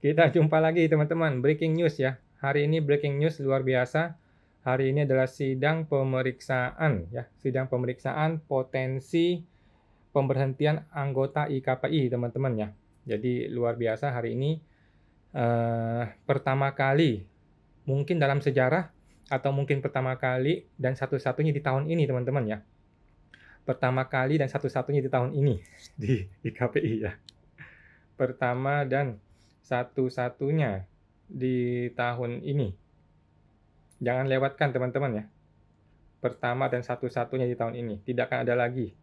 Kita jumpa lagi teman-teman, breaking news ya. Hari ini breaking news luar biasa. Hari ini adalah sidang pemeriksaan ya, sidang pemeriksaan potensi pemberhentian anggota IKPI teman-teman ya. Jadi luar biasa hari ini pertama kali mungkin dalam sejarah atau mungkin pertama kali dan satu-satunya di tahun ini teman-teman ya. Pertama kali dan satu-satunya di tahun ini di IKPI ya. Pertama dan satu-satunya di tahun ini. Jangan lewatkan teman-teman ya. Pertama dan satu-satunya di tahun ini. Tidak akan ada lagi.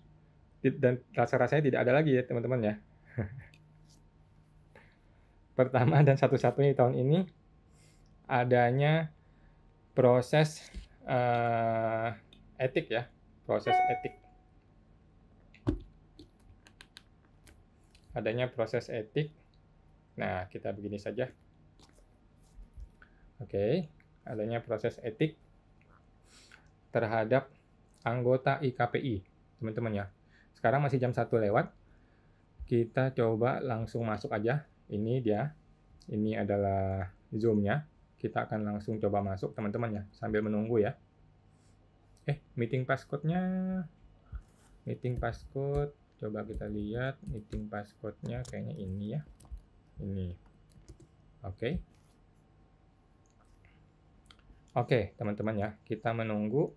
Dan rasa-rasanya tidak ada lagi ya teman-teman ya. Pertama dan satu-satunya di tahun ini adanya proses etik ya. Proses etik. Adanya proses etik. Nah, kita begini saja. Oke, adanya proses etik terhadap anggota IKPI, teman-teman ya. Sekarang masih jam 1 lewat. Kita coba langsung masuk aja. Ini dia. Ini adalah Zoom-nya. Kita akan langsung coba masuk, teman-teman ya, sambil menunggu ya. Meeting passcode-nya. Meeting passcode. Coba kita lihat meeting passcode-nya kayaknya ini ya. Ini. Oke. Oke, teman-teman ya. Kita menunggu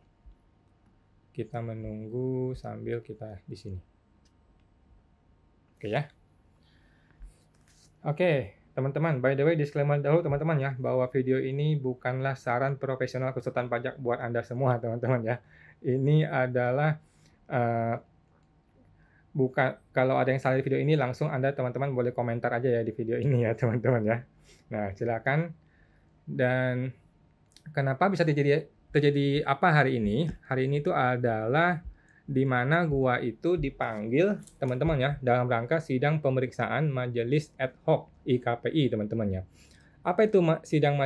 sambil kita di sini. Oke ya. Oke, teman-teman, by the way disclaimer dahulu teman-teman ya, bahwa video ini bukanlah saran profesional konsultan pajak buat Anda semua, teman-teman ya. Ini adalah bukan, kalau ada yang salah di video ini langsung Anda teman-teman boleh komentar aja ya di video ini ya teman-teman ya. Nah silakan. Dan kenapa bisa terjadi apa hari ini? Hari ini itu adalah di mana gua itu dipanggil teman-teman ya dalam rangka sidang pemeriksaan majelis ad hoc IKPI teman-teman ya. Apa itu sidang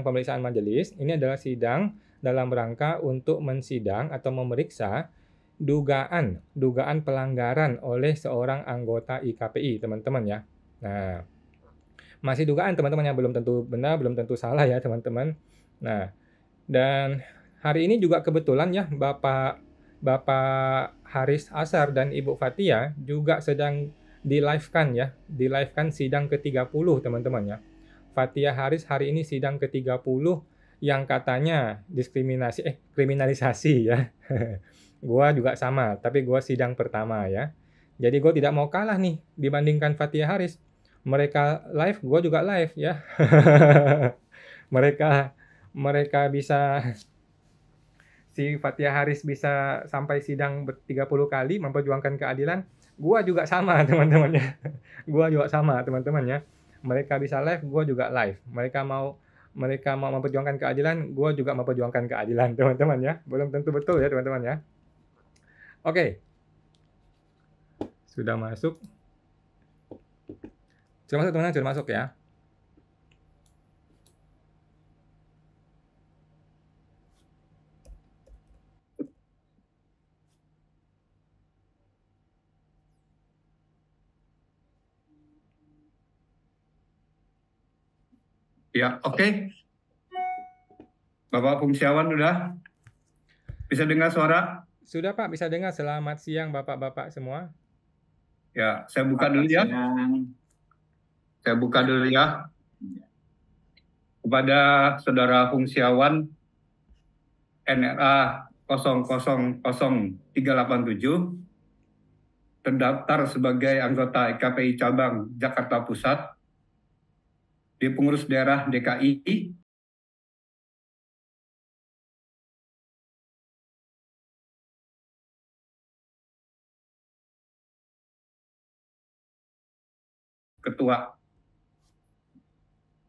pemeriksaan majelis? Ini adalah sidang dalam rangka untuk mensidang atau memeriksa dugaan pelanggaran oleh seorang anggota IKPI, teman-teman ya. Nah, masih dugaan teman-teman ya, belum tentu benar, belum tentu salah ya, teman-teman. Nah, dan hari ini juga kebetulan ya Bapak Haris Ashar dan Ibu Fathia juga sedang di-live-kan ya, di-live-kan sidang ke-30 teman-teman ya. Fathia Haris hari ini sidang ke-30 yang katanya kriminalisasi ya. Gua juga sama, tapi gua sidang pertama ya. Jadi gue tidak mau kalah nih dibandingkan Fathia Haris. Mereka live, gue juga live ya. mereka bisa, si Fathia Haris bisa sampai sidang 30 kali memperjuangkan keadilan. Gua juga sama teman-teman ya. Gua juga sama teman-teman ya. Mereka bisa live, gua juga live. Mereka mau memperjuangkan keadilan, gua juga memperjuangkan keadilan teman-teman ya. Belum tentu betul ya teman-teman ya. Oke. Sudah masuk. Sudah masuk teman-teman, sudah masuk ya. Ya, oke. Bapak Fungsiawan udah bisa dengar suara? Sudah Pak, bisa dengar. Selamat siang Bapak-bapak semua. Ya, saya buka dulu ya. Saya buka dulu ya. Kepada Saudara Fungsiawan NRA 000387 terdaftar sebagai anggota IKPI Cabang Jakarta Pusat di pengurus daerah DKI Ketua.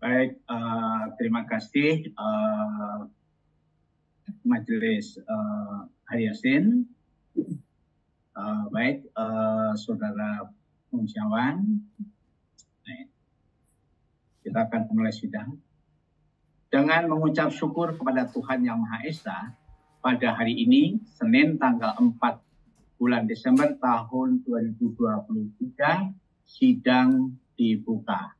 Baik, terima kasih Majelis Yasin. Baik, Saudara Fungsiawan, kita akan mulai sidang dengan mengucap syukur kepada Tuhan Yang Maha Esa. Pada hari ini, Senin tanggal 4 bulan Desember tahun 2023, sidang dibuka.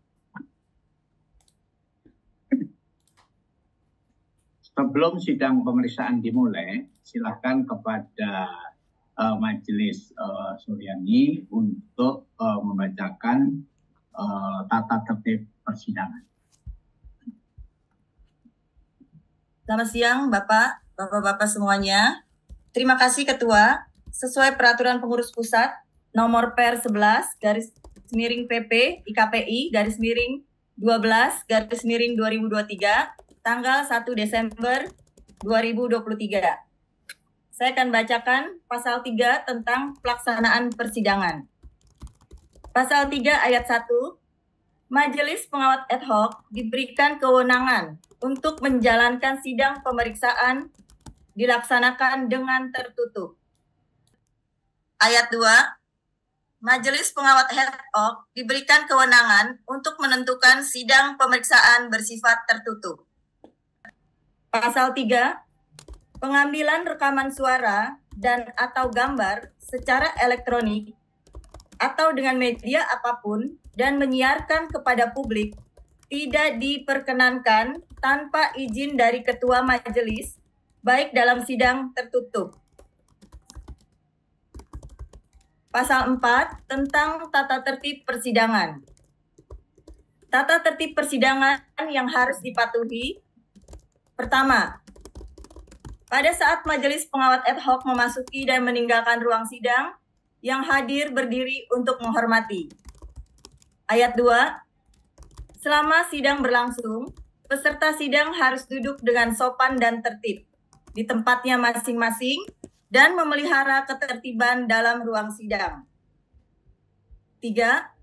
Sebelum sidang pemeriksaan dimulai, silakan kepada Majelis Suryani untuk membacakan tata tertib persidangan. Selamat siang Bapak-Bapak semuanya. Terima kasih Ketua. Sesuai Peraturan Pengurus Pusat Nomor Per 11 /PP IKPI /12/2023 tanggal 1 Desember 2023. Saya akan bacakan pasal 3 tentang pelaksanaan persidangan. Pasal 3 ayat 1, Majelis Pengawas Ad Hoc diberikan kewenangan untuk menjalankan sidang pemeriksaan dilaksanakan dengan tertutup. Ayat 2, Majelis Pengawas Ad Hoc diberikan kewenangan untuk menentukan sidang pemeriksaan bersifat tertutup. Pasal 3, pengambilan rekaman suara dan atau gambar secara elektronik atau dengan media apapun dan menyiarkan kepada publik tidak diperkenankan tanpa izin dari Ketua Majelis, baik dalam sidang tertutup. Pasal 4 tentang tata tertib persidangan. Tata tertib persidangan yang harus dipatuhi. Pertama, pada saat Majelis Pengawas Ad Hoc memasuki dan meninggalkan ruang sidang, yang hadir berdiri untuk menghormati. Ayat 2, selama sidang berlangsung, peserta sidang harus duduk dengan sopan dan tertib di tempatnya masing-masing dan memelihara ketertiban dalam ruang sidang. 3,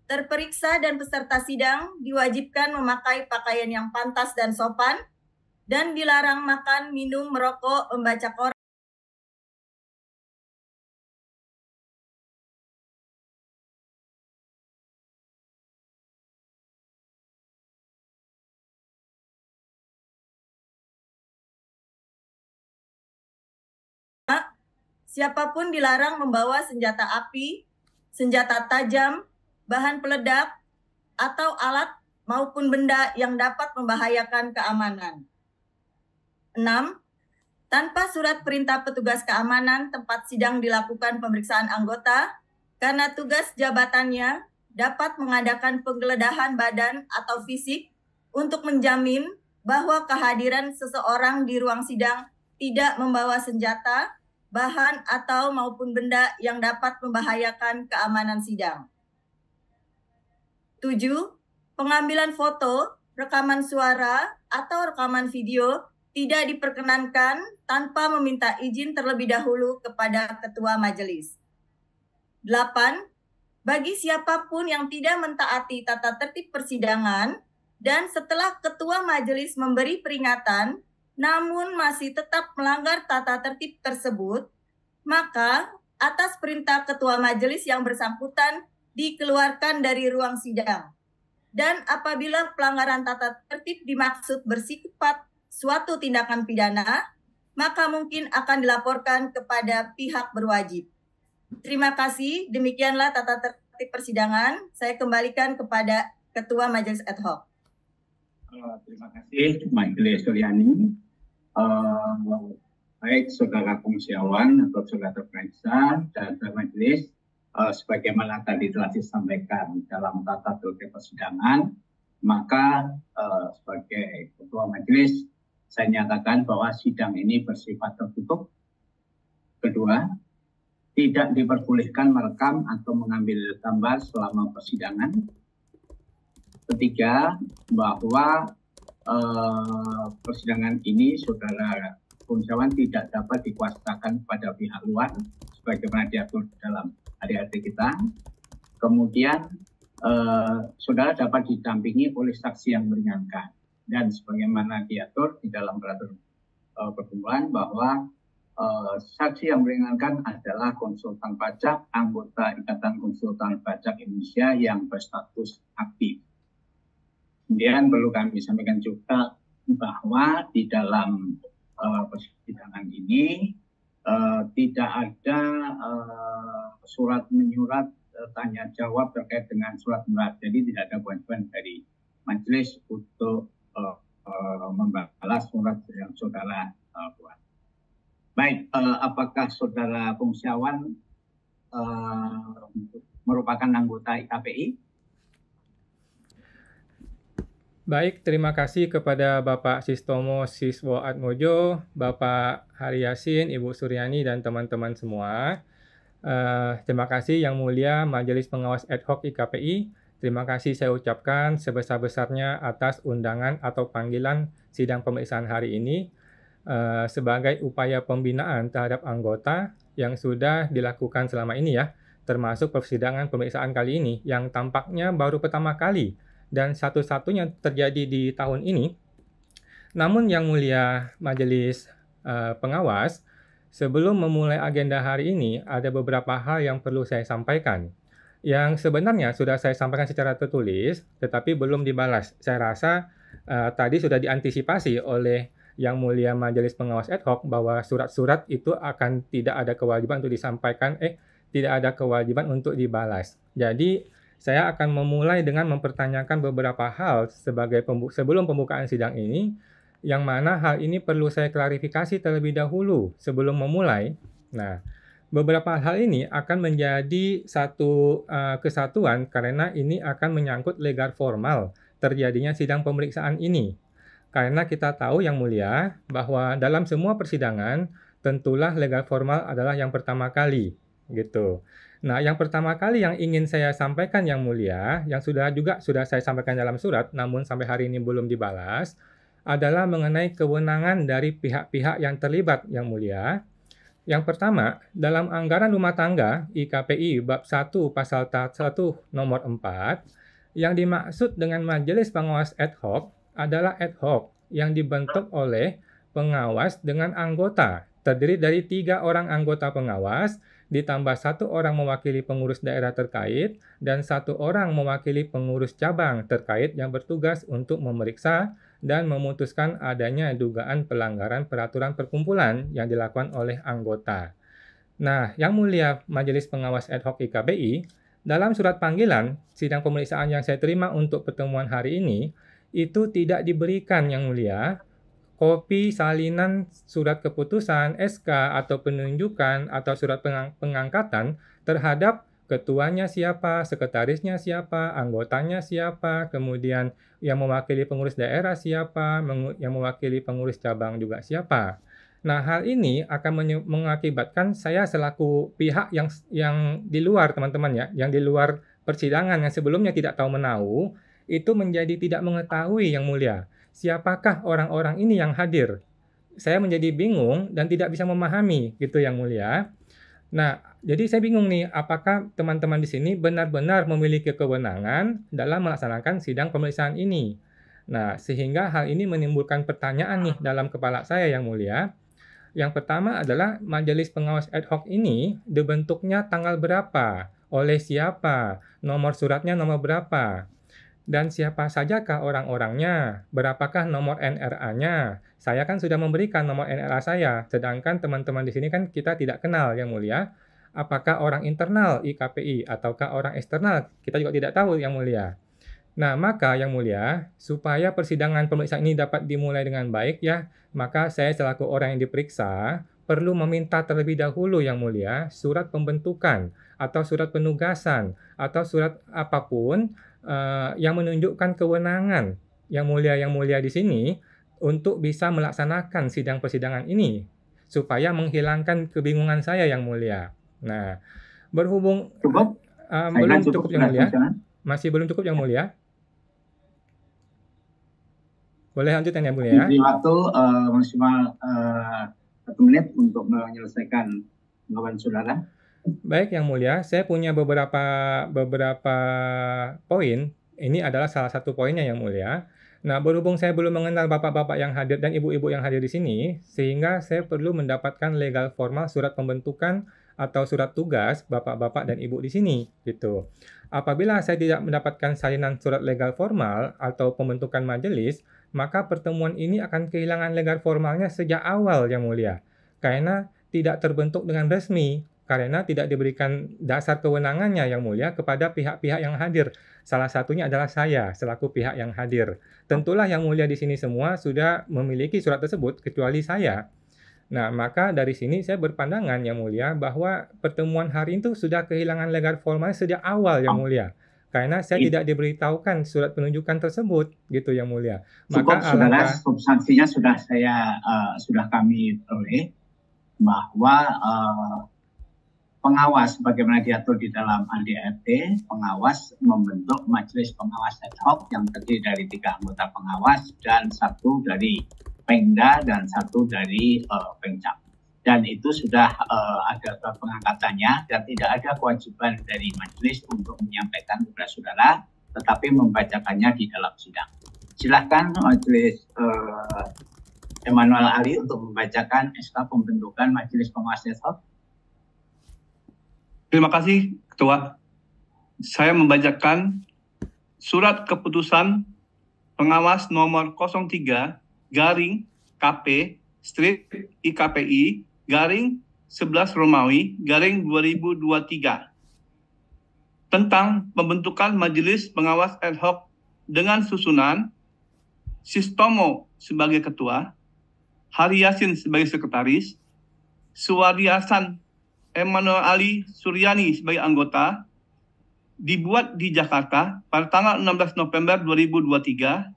terperiksa dan peserta sidang diwajibkan memakai pakaian yang pantas dan sopan dan dilarang makan, minum, merokok, membaca koran, siapapun dilarang membawa senjata api, senjata tajam, bahan peledak, atau alat maupun benda yang dapat membahayakan keamanan. 6. Tanpa surat perintah petugas keamanan tempat sidang dilakukan pemeriksaan anggota, karena tugas jabatannya dapat mengadakan penggeledahan badan atau fisik untuk menjamin bahwa kehadiran seseorang di ruang sidang tidak membawa senjata, bahan atau maupun benda yang dapat membahayakan keamanan sidang. 7. Pengambilan foto, rekaman suara, atau rekaman video tidak diperkenankan tanpa meminta izin terlebih dahulu kepada Ketua Majelis. 8. Bagi siapapun yang tidak mentaati tata tertib persidangan dan setelah Ketua Majelis memberi peringatan, namun masih tetap melanggar tata tertib tersebut, maka atas perintah Ketua Majelis yang bersangkutan dikeluarkan dari ruang sidang. Dan apabila pelanggaran tata tertib dimaksud bersifat suatu tindakan pidana, maka mungkin akan dilaporkan kepada pihak berwajib. Terima kasih, demikianlah tata tertib persidangan. Saya kembalikan kepada Ketua Majelis Ad Hoc. Terima kasih Majelis Suryani. Baik saudara komisiawan atau saudara terperiksa dan majelis, sebagaimana tadi telah disampaikan dalam tata tertib persidangan, maka sebagai Ketua Majelis saya nyatakan bahwa sidang ini bersifat tertutup. Kedua, tidak diperbolehkan merekam atau mengambil gambar selama persidangan. Ketiga, bahwa persidangan ini saudara komisiawan tidak dapat dikuasakan kepada pihak luar sebagaimana diatur dalam ADART kita. Kemudian saudara dapat didampingi oleh saksi yang meringankan. Dan sebagaimana diatur di dalam peraturan perkumpulan bahwa saksi yang meringankan adalah konsultan pajak, anggota Ikatan Konsultan Pajak Indonesia yang berstatus aktif. Kemudian perlu kami sampaikan juga bahwa di dalam persidangan ini tidak ada surat menyurat tanya jawab terkait dengan surat menyurat. Jadi tidak ada kewajiban dari majelis untuk membalas surat yang saudara buat. Baik, apakah saudara Bung Setiawan merupakan anggota IKPI? Baik, terima kasih kepada Bapak Sistomo Siswo Atmojo, Bapak Hari Yasin, Ibu Suryani, dan teman-teman semua. Terima kasih Yang Mulia Majelis Pengawas Ad Hoc IKPI. Terima kasih saya ucapkan sebesar-besarnya atas undangan atau panggilan sidang pemeriksaan hari ini sebagai upaya pembinaan terhadap anggota yang sudah dilakukan selama ini ya, termasuk persidangan pemeriksaan kali ini yang tampaknya baru pertama kali dan satu-satunya terjadi di tahun ini. Namun Yang Mulia Majelis Pengawas, sebelum memulai agenda hari ini, ada beberapa hal yang perlu saya sampaikan. Yang sebenarnya sudah saya sampaikan secara tertulis, tetapi belum dibalas. Saya rasa tadi sudah diantisipasi oleh Yang Mulia Majelis Pengawas Ad Hoc bahwa surat-surat itu akan tidak ada kewajiban untuk disampaikan, tidak ada kewajiban untuk dibalas. Jadi, saya akan memulai dengan mempertanyakan beberapa hal sebelum pembukaan sidang ini, yang mana hal ini perlu saya klarifikasi terlebih dahulu sebelum memulai. Nah, beberapa hal ini akan menjadi satu kesatuan karena ini akan menyangkut legal formal terjadinya sidang pemeriksaan ini. Karena kita tahu Yang Mulia bahwa dalam semua persidangan tentulah legal formal adalah yang pertama kali, gitu. Nah, yang pertama kali yang ingin saya sampaikan Yang Mulia, yang sudah saya sampaikan dalam surat, namun sampai hari ini belum dibalas, adalah mengenai kewenangan dari pihak-pihak yang terlibat Yang Mulia. Yang pertama, dalam anggaran rumah tangga IKPI bab 1 pasal 1 nomor 4, yang dimaksud dengan Majelis Pengawas Ad Hoc adalah ad hoc yang dibentuk oleh pengawas dengan anggota, terdiri dari 3 orang anggota pengawas, ditambah 1 orang mewakili pengurus daerah terkait, dan 1 orang mewakili pengurus cabang terkait yang bertugas untuk memeriksa dan memutuskan adanya dugaan pelanggaran peraturan perkumpulan yang dilakukan oleh anggota. Nah, Yang Mulia Majelis Pengawas Ad Hoc IKPI, dalam surat panggilan sidang pemeriksaan yang saya terima untuk pertemuan hari ini, itu tidak diberikan Yang Mulia kopi salinan surat keputusan, SK, atau penunjukan, atau surat pengangkatan terhadap ketuanya siapa, sekretarisnya siapa, anggotanya siapa, kemudian yang mewakili pengurus daerah siapa, yang mewakili pengurus cabang juga siapa. Nah, hal ini akan mengakibatkan saya selaku pihak yang di luar, teman-teman ya, yang di luar persidangan, yang sebelumnya tidak tahu menahu, itu menjadi tidak mengetahui Yang Mulia. Siapakah orang-orang ini yang hadir? Saya menjadi bingung dan tidak bisa memahami gitu Yang Mulia. Nah, jadi saya bingung nih, apakah teman-teman di sini benar-benar memiliki kewenangan dalam melaksanakan sidang pemeriksaan ini? Nah, sehingga hal ini menimbulkan pertanyaan nih dalam kepala saya Yang Mulia. Yang pertama adalah Majelis Pengawas Ad Hoc ini dibentuknya tanggal berapa? Oleh siapa? Nomor suratnya nomor berapa? Dan siapa sajakah orang-orangnya? Berapakah nomor NRA-nya? Saya kan sudah memberikan nomor NRA saya, sedangkan teman-teman di sini kan kita tidak kenal Yang Mulia. Apakah orang internal IKPI ataukah orang eksternal? Kita juga tidak tahu Yang Mulia. Nah, maka Yang Mulia, supaya persidangan pemeriksaan ini dapat dimulai dengan baik ya, maka saya selaku orang yang diperiksa perlu meminta terlebih dahulu Yang Mulia surat pembentukan atau surat penugasan atau surat apapun yang menunjukkan kewenangan Yang Mulia di sini untuk bisa melaksanakan sidang persidangan ini supaya menghilangkan kebingungan saya Yang Mulia. Nah, berhubung belum cukup Yang Mulia, masih belum cukup Yang Mulia. Boleh lanjutkan Yang Mulia? Di waktu maksimal 1 menit untuk menyelesaikan jawaban saudara. Baik Yang Mulia, saya punya beberapa poin. Ini adalah salah satu poinnya Yang Mulia. Nah, berhubung saya belum mengenal bapak-bapak yang hadir dan ibu-ibu yang hadir di sini, sehingga saya perlu mendapatkan legal formal surat pembentukan atau surat tugas bapak-bapak dan ibu di sini, gitu. Apabila saya tidak mendapatkan salinan surat legal formal atau pembentukan majelis, maka pertemuan ini akan kehilangan legal formalnya sejak awal Yang Mulia. Karena tidak terbentuk dengan resmi. karena tidak diberikan dasar kewenangannya Yang Mulia kepada pihak-pihak yang hadir. Salah satunya adalah saya selaku pihak yang hadir. Tentulah Yang Mulia di sini semua sudah memiliki surat tersebut kecuali saya. Nah, maka dari sini saya berpandangan Yang Mulia bahwa pertemuan hari itu sudah kehilangan legal formal sejak awal Yang Mulia. Karena saya tidak diberitahukan surat penunjukan tersebut gitu Yang Mulia. Cukup Maka saudara, alangkah substansinya sudah kami peroleh bahwa pengawas bagaimana diatur di dalam ADRT, pengawas membentuk majelis pengawas ad hoc yang terdiri dari 3 anggota pengawas dan 1 dari Pengda dan 1 dari Pengcap. Dan itu sudah ada pengangkatannya dan tidak ada kewajiban dari majelis untuk menyampaikan kepada saudara, tetapi membacakannya di dalam sidang. Silakan majelis Emmanuel Ali untuk membacakan SK pembentukan majelis pengawas ad hoc. Terima kasih, Ketua. Saya membacakan surat keputusan pengawas nomor 03 garing KP strip IKPI garing 11 Romawi garing 2023 tentang pembentukan majelis pengawas ad hoc dengan susunan Sistomo sebagai ketua, Hari Yasin sebagai sekretaris, Suwadi Hasan Emmanuel Ali Suryani sebagai anggota, dibuat di Jakarta pada tanggal 16 November 2023,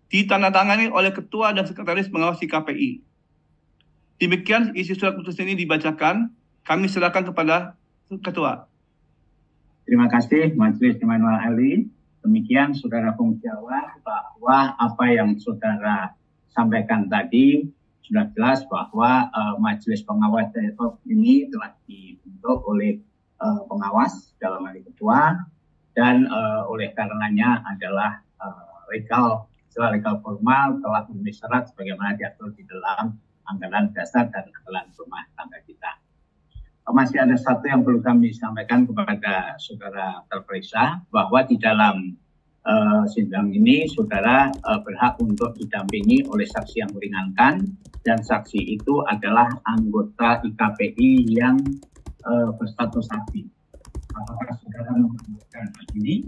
ditandatangani oleh Ketua dan Sekretaris Pengawas KPI. Demikian isi surat keputusan ini dibacakan. Kami serahkan kepada Ketua. Terima kasih Majelis Emmanuel Ali. Demikian saudara pengjawab bahwa apa yang saudara sampaikan tadi sudah jelas bahwa Majelis Pengawas ini telah dibentuk oleh pengawas dalam hal ketua dan oleh karenanya adalah secara legal formal telah memenuhi syarat sebagaimana diatur di dalam anggaran dasar dan anggaran rumah tangga kita. Masih ada satu yang perlu kami sampaikan kepada saudara terperiksa bahwa di dalam sidang ini saudara berhak untuk didampingi oleh saksi yang meringankan dan saksi itu adalah anggota IKPI yang berstatus saksi. Apakah saudara mengajukan hal ini?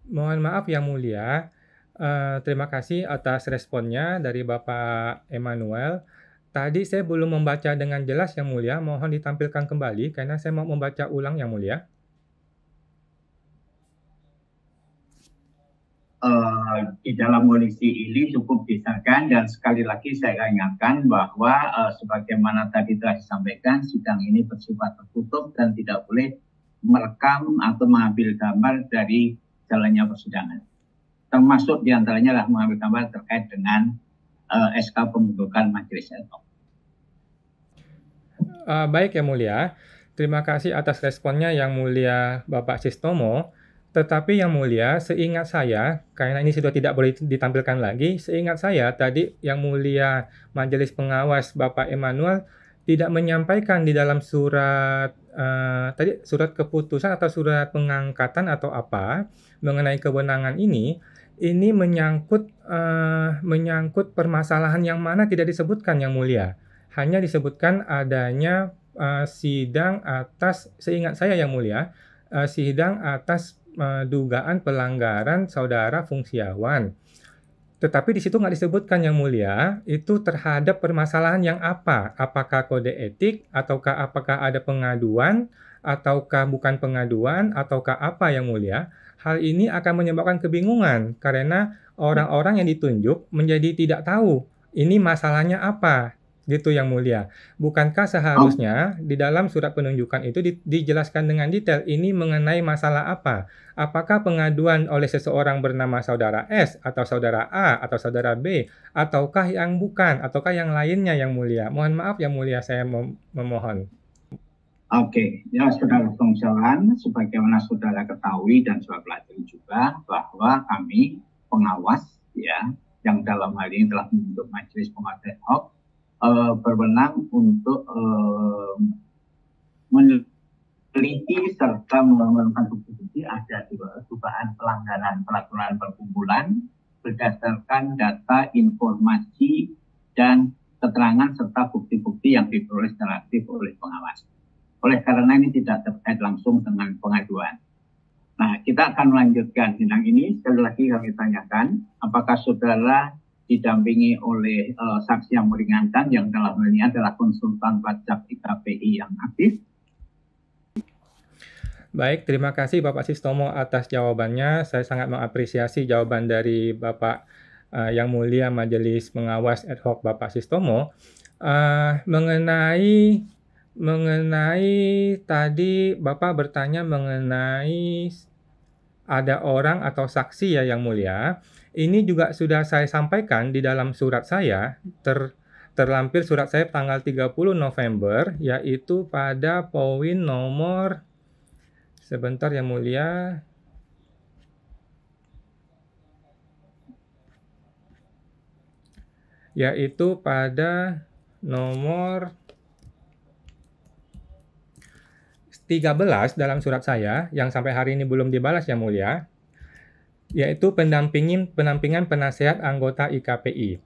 Mohon maaf Yang Mulia, terima kasih atas responnya dari Bapak Emmanuel. Tadi saya belum membaca dengan jelas Yang Mulia, mohon ditampilkan kembali karena saya mau membaca ulang Yang Mulia. Di dalam kondisi ini cukup disahkan dan sekali lagi saya ingatkan bahwa sebagaimana tadi telah disampaikan, sidang ini bersifat tertutup dan tidak boleh merekam atau mengambil gambar dari jalannya persidangan. Termasuk diantaranya adalah mengambil gambar terkait dengan SK pembentukan majelis ad hoc. Baik Yang Mulia, terima kasih atas responnya Yang Mulia Bapak Sistomo. Tetapi Yang Mulia, seingat saya, karena ini sudah tidak boleh ditampilkan lagi, seingat saya tadi Yang Mulia Majelis Pengawas Bapak Emmanuel tidak menyampaikan di dalam surat tadi surat keputusan atau surat pengangkatan atau apa mengenai kewenangan ini menyangkut permasalahan yang mana tidak disebutkan Yang Mulia. Hanya disebutkan adanya sidang atas, seingat saya Yang Mulia, sidang atas dugaan pelanggaran saudara Fungsiawan. Tetapi di situ nggak disebutkan Yang Mulia, itu terhadap permasalahan yang apa? Apakah kode etik, ataukah apakah ada pengaduan, ataukah bukan pengaduan, ataukah apa Yang Mulia? Hal ini akan menyebabkan kebingungan karena orang-orang yang ditunjuk menjadi tidak tahu ini masalahnya apa. Gitu Yang Mulia. Bukankah seharusnya di dalam surat penunjukan itu dijelaskan dengan detail ini mengenai masalah apa? Apakah pengaduan oleh seseorang bernama saudara S atau saudara A atau saudara B ataukah yang bukan ataukah yang lainnya Yang Mulia? Mohon maaf Yang Mulia, saya memohon. Oke, ya saudara Fungsiawan, sebagaimana saudara ketahui dan saudara pelajari juga bahwa kami pengawas ya yang dalam hal ini telah membentuk majelis pengawas ad hoc berwenang untuk meneliti serta melakukan bukti ada dugaan pelanggaran peraturan perkumpulan berdasarkan data, informasi, dan keterangan serta bukti-bukti yang diperoleh secara aktif oleh pengawas. Oleh karena ini tidak terkait langsung dengan pengaduan. Nah, kita akan melanjutkan sidang ini. Sekali lagi kami tanyakan, apakah saudara didampingi oleh saksi yang meringankan yang dalam hal ini adalah konsultan pajak IKPI yang aktif? Baik, terima kasih Bapak Sistomo atas jawabannya. Saya sangat mengapresiasi jawaban dari Bapak Yang Mulia Majelis Pengawas Ad Hoc Bapak Sistomo. Mengenai tadi Bapak bertanya mengenai ada orang atau saksi ya Yang Mulia. Ini juga sudah saya sampaikan di dalam surat saya, terlampir surat saya tanggal 30 November, yaitu pada poin nomor, sebentar Yang Mulia, yaitu pada nomor 13 dalam surat saya, yang sampai hari ini belum dibalas Yang Mulia, yaitu pendampingan penasehat anggota IKPI.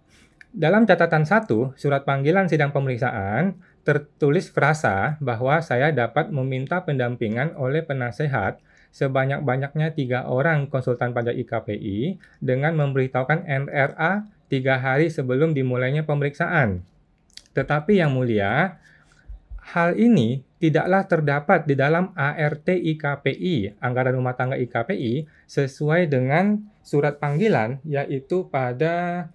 Dalam catatan 1, surat panggilan sidang pemeriksaan, tertulis frasa bahwa saya dapat meminta pendampingan oleh penasehat sebanyak-banyaknya 3 orang konsultan pajak IKPI dengan memberitahukan NRA 3 hari sebelum dimulainya pemeriksaan. Tetapi Yang Mulia, hal ini tidaklah terdapat di dalam ART IKPI, Anggaran Rumah Tangga IKPI, sesuai dengan surat panggilan, yaitu pada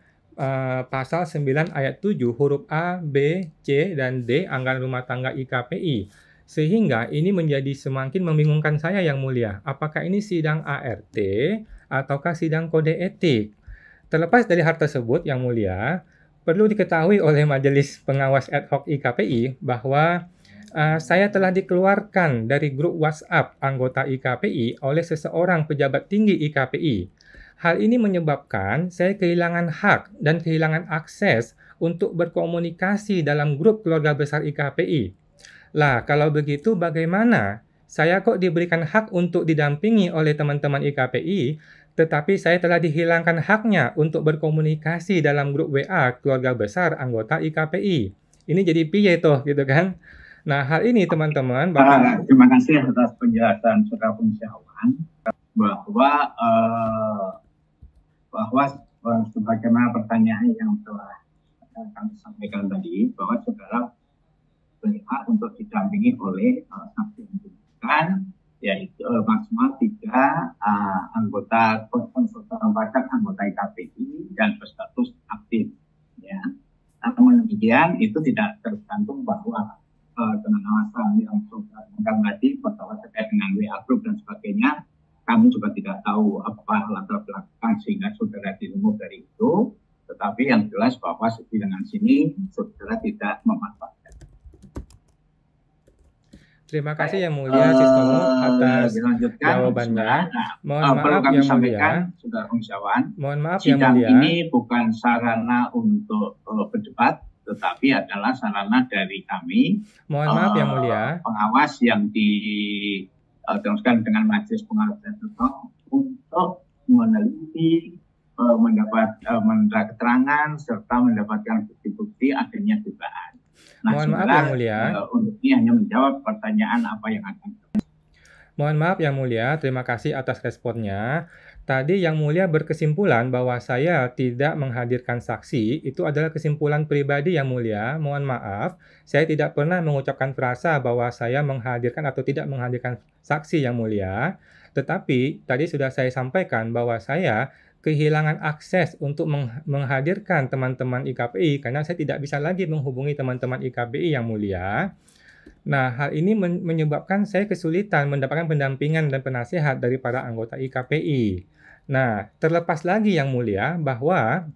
pasal 9 ayat 7 huruf A, B, C, dan D Anggaran Rumah Tangga IKPI. Sehingga ini menjadi semakin membingungkan saya Yang Mulia. Apakah ini sidang ART ataukah sidang kode etik? Terlepas dari hal tersebut Yang Mulia, perlu diketahui oleh Majelis Pengawas Ad Hoc IKPI bahwa saya telah dikeluarkan dari grup WhatsApp anggota IKPI oleh seseorang pejabat tinggi IKPI. Hal ini menyebabkan saya kehilangan hak dan kehilangan akses untuk berkomunikasi dalam grup keluarga besar IKPI. Lah, kalau begitu bagaimana? Saya kok diberikan hak untuk didampingi oleh teman-teman IKPI, tetapi saya telah dihilangkan haknya untuk berkomunikasi dalam grup WA keluarga besar anggota IKPI. Ini jadi piye toh, gitu kan? Nah, hal ini teman-teman, terima kasih atas penjelasan Saudara Pensiawan bahwa sebagaimana pertanyaan yang telah kami sampaikan tadi, bahwa saudara berhak untuk didampingi oleh saksi yang dibutuhkan, yaitu maksimal 3 anggota konsultan pajak anggota IKPI dan berstatus aktif. Ya. Namun demikian itu tidak tergantung bahwa dengan alasan yang sudah tadi bahwa terkait dengan WA group dan sebagainya, kami juga tidak tahu apa latar belakang sehingga saudara diremove dari itu. Tetapi yang jelas bahwa dengan sini saudara tidak memanfaatkan. Terima kasih Yang Mulia Sistomo atas jawabannya. Mohon maaf Yang Mulia. Saudara Pensiawan. Mohon maaf Yang Sidang Mulia. ini bukan sarana untuk berdebat, tetapi adalah sarana dari kami. Mohon maaf Yang Mulia. Pengawas yang diteruskan dengan Majelis Pengawas untuk meneliti, mendapat keterangan serta mendapatkan bukti-bukti adanya dugaan. Nah, mohon maaf Yang Mulia. Untuk ini hanya menjawab pertanyaan apa yang akan. Mohon maaf Yang Mulia, terima kasih atas responnya. Tadi Yang Mulia berkesimpulan bahwa saya tidak menghadirkan saksi, itu adalah kesimpulan pribadi Yang Mulia. Mohon maaf, saya tidak pernah mengucapkan frasa bahwa saya menghadirkan atau tidak menghadirkan saksi Yang Mulia. Tetapi tadi sudah saya sampaikan bahwa saya kehilangan akses untuk menghadirkan teman-teman IKPI karena saya tidak bisa lagi menghubungi teman-teman IKPI Yang Mulia. Nah, hal ini menyebabkan saya kesulitan mendapatkan pendampingan dan penasehat dari para anggota IKPI. Nah, terlepas lagi Yang Mulia bahwa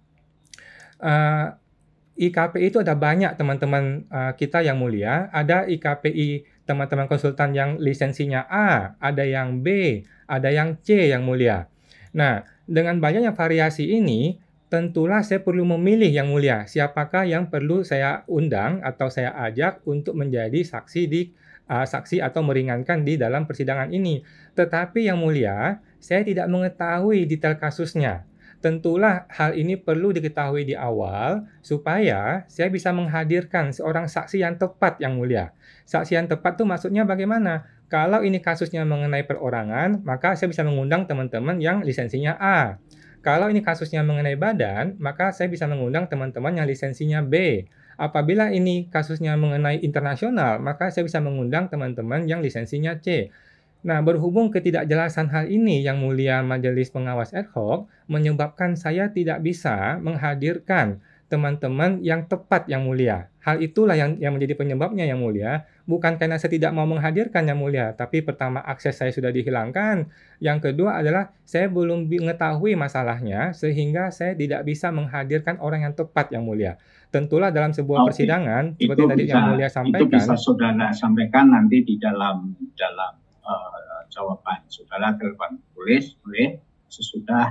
IKPI itu ada banyak teman-teman kita Yang Mulia. Ada IKPI teman-teman konsultan yang lisensinya A, ada yang B, ada yang C Yang Mulia. Nah, dengan banyaknya variasi ini, tentulah saya perlu memilih Yang Mulia, siapakah yang perlu saya undang atau saya ajak untuk menjadi saksi atau meringankan di dalam persidangan ini. Tetapi Yang Mulia, saya tidak mengetahui detail kasusnya. Tentulah hal ini perlu diketahui di awal supaya saya bisa menghadirkan seorang saksi yang tepat, Yang Mulia. Saksi yang tepat itu maksudnya bagaimana? Kalau ini kasusnya mengenai perorangan, maka saya bisa mengundang teman-teman yang lisensinya A. Kalau ini kasusnya mengenai badan, maka saya bisa mengundang teman-teman yang lisensinya B. Apabila ini kasusnya mengenai internasional, maka saya bisa mengundang teman-teman yang lisensinya C. Nah, berhubung ketidakjelasan hal ini, Yang Mulia Majelis Pengawas Ad Hoc, menyebabkan saya tidak bisa menghadirkan teman-teman yang tepat, Yang Mulia. Hal itulah yang menjadi penyebabnya, Yang Mulia. Bukan karena saya tidak mau menghadirkan, Yang Mulia, tapi pertama akses saya sudah dihilangkan. Yang kedua adalah saya belum mengetahui masalahnya, sehingga saya tidak bisa menghadirkan orang yang tepat, Yang Mulia. Tentulah dalam sebuah persidangan, seperti tadi Yang Mulia sampaikan. Itu bisa saudara sampaikan nanti di dalam jawaban saudara telepon tulis sesudah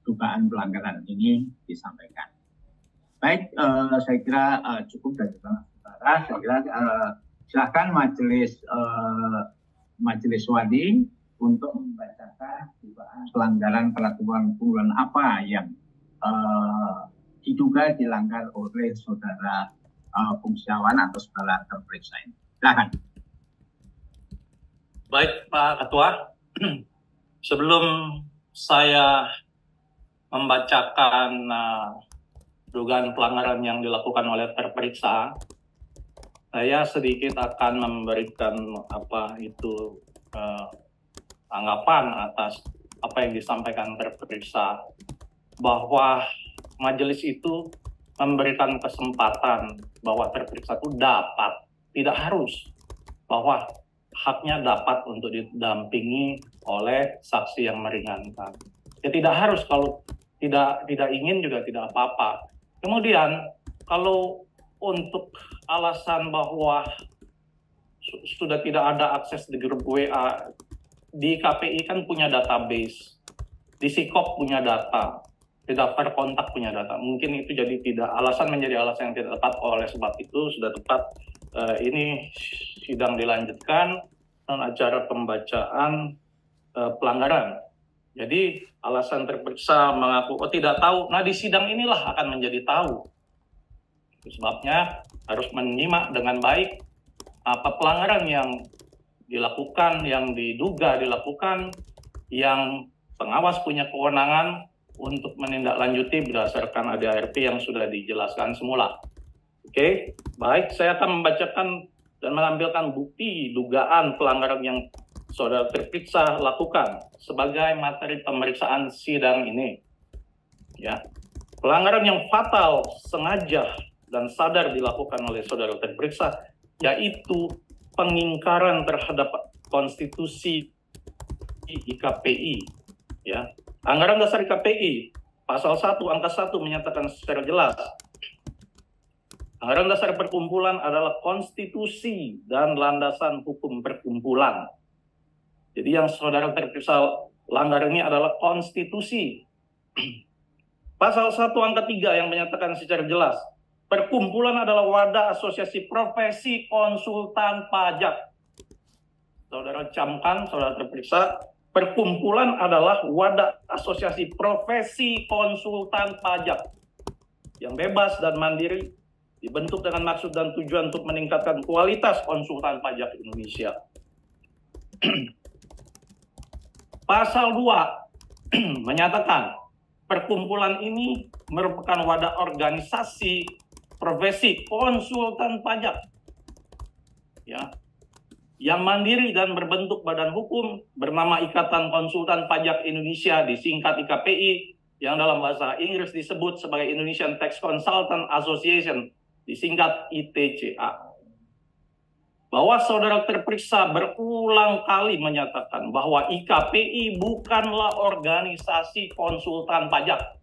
dugaan pelanggaran ini disampaikan. Baik, saya kira cukup dari saudara. Saya kira silakan majelis wadi untuk membacakan dugaan pelanggaran peraturan perundangan apa yang diduga dilanggar oleh saudara Fungsiawan atau saudara terperiksa ini. Silakan. Baik, Pak Ketua. Sebelum saya membacakan dugaan pelanggaran yang dilakukan oleh terperiksa, saya sedikit akan memberikan tanggapan atas apa yang disampaikan terperiksa, bahwa majelis itu memberikan kesempatan bahwa terperiksa itu dapat, tidak harus, bahwa haknya dapat untuk didampingi oleh saksi yang meringankan. Ya tidak harus, kalau tidak ingin juga tidak apa-apa. Kemudian kalau untuk alasan bahwa sudah tidak ada akses di grup WA, di KPI kan punya database, di Sikop punya data, di daftar kontak punya data. Mungkin itu jadi menjadi alasan yang tidak tepat. Oleh sebab itu sudah tepat ini sidang dilanjutkan dan acara pembacaan pelanggaran. Jadi alasan terperiksa mengaku tidak tahu. Nah, di sidang inilah akan menjadi tahu. Itu sebabnya harus menyimak dengan baik apa pelanggaran yang dilakukan, yang diduga dilakukan, yang pengawas punya kewenangan untuk menindaklanjuti berdasarkan ADART yang sudah dijelaskan semula. Oke, baik, saya akan membacakan dan menampilkan bukti dugaan pelanggaran yang saudara terperiksa lakukan sebagai materi pemeriksaan sidang ini. Ya, pelanggaran yang fatal, sengaja dan sadar dilakukan oleh saudara terperiksa, yaitu pengingkaran terhadap konstitusi IKPI. Ya, anggaran dasar IKPI pasal 1 angka 1 menyatakan secara jelas, anggaran dasar perkumpulan adalah konstitusi dan landasan hukum perkumpulan. Jadi yang saudara terperiksa langgar ini adalah konstitusi. Pasal 1 angka 3 yang menyatakan secara jelas, perkumpulan adalah wadah asosiasi profesi konsultan pajak. Saudara camkan, saudara terperiksa, perkumpulan adalah wadah asosiasi profesi konsultan pajak yang bebas dan mandiri, dibentuk dengan maksud dan tujuan untuk meningkatkan kualitas konsultan pajak Indonesia. Pasal 2 menyatakan perkumpulan ini merupakan wadah organisasi profesi konsultan pajak, ya, yang mandiri dan berbentuk badan hukum bernama Ikatan Konsultan Pajak Indonesia, disingkat IKPI, yang dalam bahasa Inggris disebut sebagai Indonesian Tax Consultant Association, disingkat ITCA. Bahwa saudara terperiksa berulang kali menyatakan bahwa IKPI bukanlah organisasi konsultan pajak.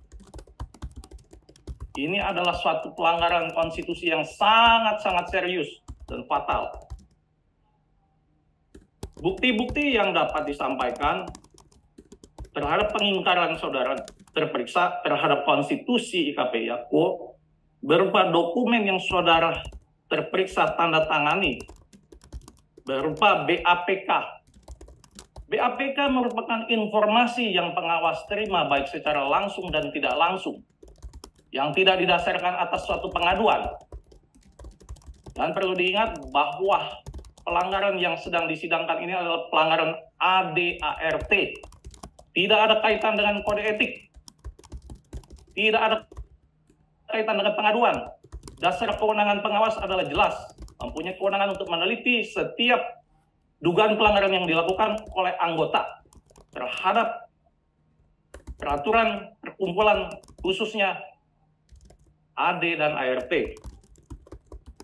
Ini adalah suatu pelanggaran konstitusi yang sangat-sangat serius dan fatal. Bukti-bukti yang dapat disampaikan terhadap pengingkaran saudara terperiksa terhadap konstitusi IKPI berupa dokumen yang saudara terperiksa tanda tangani, berupa BAPK BAPK merupakan informasi yang pengawas terima baik secara langsung dan tidak langsung, yang tidak didasarkan atas suatu pengaduan. Dan perlu diingat bahwa pelanggaran yang sedang disidangkan ini adalah pelanggaran ADART. Tidak ada kaitan dengan kode etik. Tidak ada kaitan dengan pengaduan. Dasar kewenangan pengawas adalah jelas. Mempunyai kewenangan untuk meneliti setiap dugaan pelanggaran yang dilakukan oleh anggota terhadap peraturan perkumpulan khususnya AD dan ART.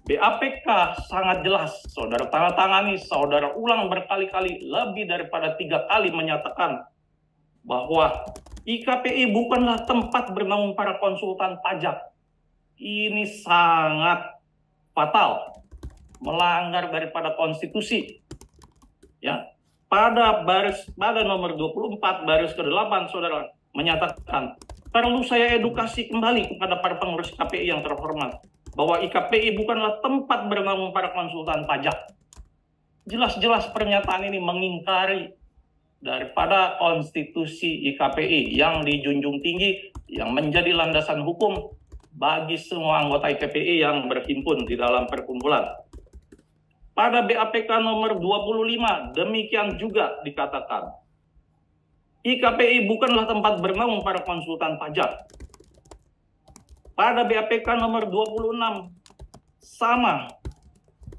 BAPK sangat jelas, saudara tanda tangani, saudara ulang berkali-kali, lebih daripada 3 kali menyatakan bahwa IKPI bukanlah tempat bernaung para konsultan pajak. Ini sangat fatal, melanggar daripada konstitusi. Ya, pada nomor 24 baris ke-8 saudara menyatakan perlu saya edukasi kembali kepada para pengurus KPI yang terhormat bahwa IKPI bukanlah tempat bernaung para konsultan pajak. Jelas-jelas pernyataan ini mengingkari daripada konstitusi IKPI yang dijunjung tinggi, yang menjadi landasan hukum bagi semua anggota IKPI yang berhimpun di dalam perkumpulan. Pada BAPK nomor 25, demikian juga dikatakan, IKPI bukanlah tempat bernaung para konsultan pajak. Pada BAPK nomor 26, sama.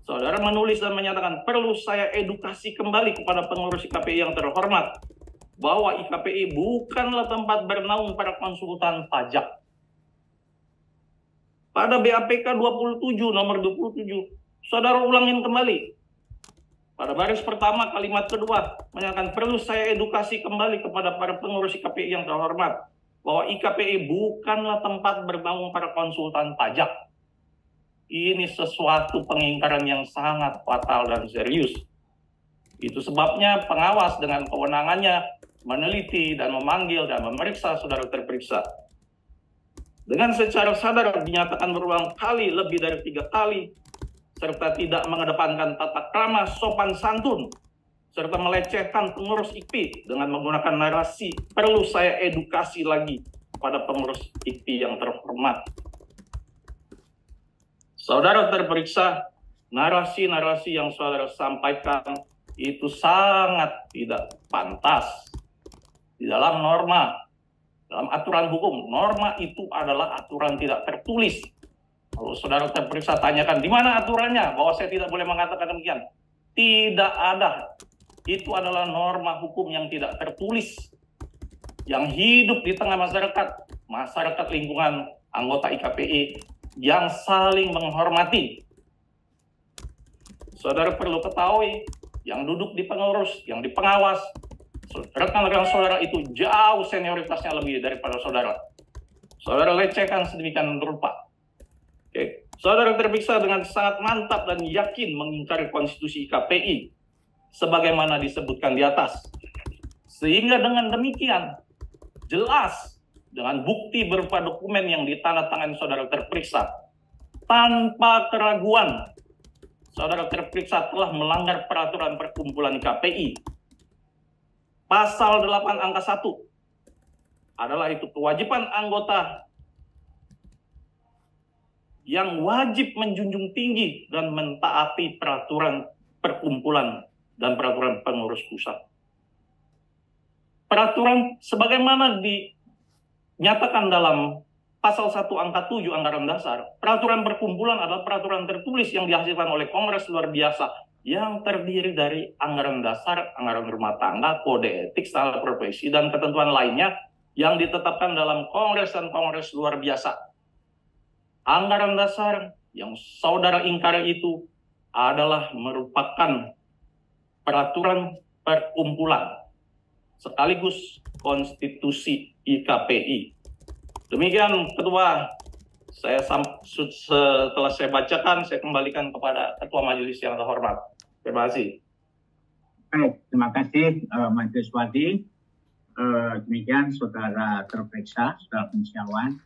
Saudara menulis dan menyatakan, perlu saya edukasi kembali kepada pengurus IKPI yang terhormat, bahwa IKPI bukanlah tempat bernaung para konsultan pajak. Pada BAPK 27, nomor 27, saudara ulangin kembali. Pada baris pertama, kalimat kedua, menyatakan perlu saya edukasi kembali kepada para pengurus IKPI yang terhormat, bahwa IKPI bukanlah tempat bernaung para konsultan pajak. Ini sesuatu pengingkaran yang sangat fatal dan serius. Itu sebabnya pengawas dengan kewenangannya meneliti dan memanggil dan memeriksa saudara terperiksa. Dengan secara sadar dinyatakan berulang kali, lebih dari 3 kali, serta tidak mengedepankan tata krama sopan santun, serta melecehkan pengurus IKPI dengan menggunakan narasi, perlu saya edukasi lagi pada pengurus IKPI yang terhormat. Saudara terperiksa, narasi-narasi yang saudara sampaikan itu sangat tidak pantas. Di dalam norma, dalam aturan hukum, norma itu adalah aturan tidak tertulis. Kalau saudara terperiksa tanyakan, di mana aturannya bahwa saya tidak boleh mengatakan demikian? Tidak ada. Itu adalah norma hukum yang tidak tertulis, yang hidup di tengah masyarakat lingkungan anggota IKPI yang saling menghormati. Saudara perlu ketahui, yang duduk di pengurus, yang di pengawas, rekan-rekan saudara itu jauh senioritasnya lebih daripada saudara. Saudara lecehkan sedemikian rupa. Oke. Saudara terperiksa dengan sangat mantap dan yakin mengingkari konstitusi IKPI sebagaimana disebutkan di atas. Sehingga dengan demikian jelas dengan bukti berupa dokumen yang ditandatangani saudara terperiksa tanpa keraguan saudara terperiksa telah melanggar peraturan perkumpulan IKPI. Pasal 8 angka 1 adalah itu kewajiban anggota yang wajib menjunjung tinggi dan mentaati peraturan perkumpulan dan peraturan pengurus pusat. Peraturan sebagaimana dinyatakan dalam pasal 1 angka 7 anggaran dasar, peraturan perkumpulan adalah peraturan tertulis yang dihasilkan oleh Kongres luar biasa yang terdiri dari anggaran dasar, anggaran rumah tangga, kode etik, standar profesi, dan ketentuan lainnya yang ditetapkan dalam Kongres dan Kongres luar biasa. Anggaran dasar yang saudara ingkari itu adalah merupakan peraturan perkumpulan sekaligus konstitusi IKPI. Demikian Ketua, setelah saya bacakan, saya kembalikan kepada Ketua Majelis yang terhormat. Terima kasih. Baik, terima kasih Majelis Wadi. Demikian saudara terperiksa, saudara pensiawan,